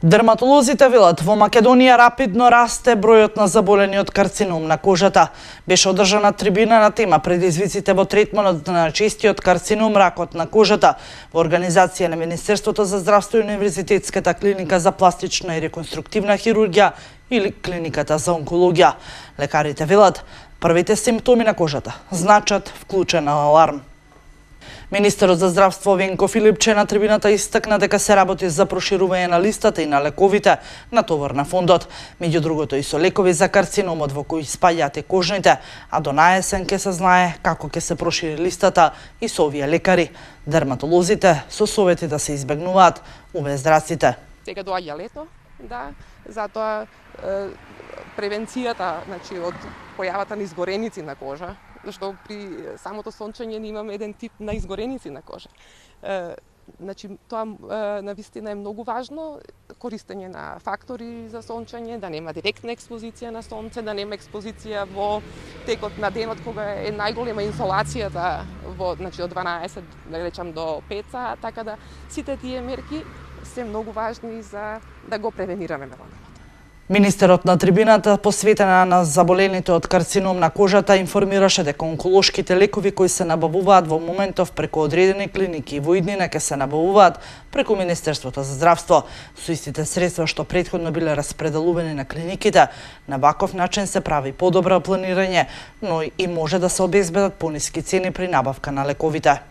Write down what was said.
Дерматолозите велат во Македонија рапидно расте бројот на заболени од карцином на кожата. Беше одржана трибина на тема предизвиците во третманот на честиот карцином ракот на кожата во организација на Министерството за здравство и Универзитетската клиника за пластична и реконструктивна хирургија или клиниката за онкологија. Лекарите велат првите симптоми на кожата значат вклучен аларм. Министерот за здравство Венко Филипче на трибината истакна дека се работи за проширување на листата и на лековите на товар на фондот, меѓу другото и со лекови за карциномот во кои спаѓаат и кожните, а до наесен ќе се знае како ќе се прошири листата и со овие лекари. Дерматолозите со совети да се избегнуваат увездраците. Сега доаѓа лето, да, затоа превенцијата, значи од појавата на изгореници на кожа, зашто при самото сончење имаме еден тип на изгореници на кожа. Значи, тоа навистина е многу важно, користење на фактори за сончење, да нема директна експозиција на сонце, да нема експозиција во текот на денот кога е најголема инсолацијата во, значи, од 12, да речам, до 5 саат, така да сите тие мерки се многу важни за да го превенираме меланомот. Министерот на трибината, посветена на заболените од карцином на кожата, информираше дека онколошките лекови кои се набавуваат во моментов преку одредени клиники во иднина ќе се набавуваат преку Министерството за здравство. Со истите средства што претходно биле распределувани на клиниките, на ваков начин се прави подобро планирање, но и може да се обезбедат пониски цени при набавка на лековите.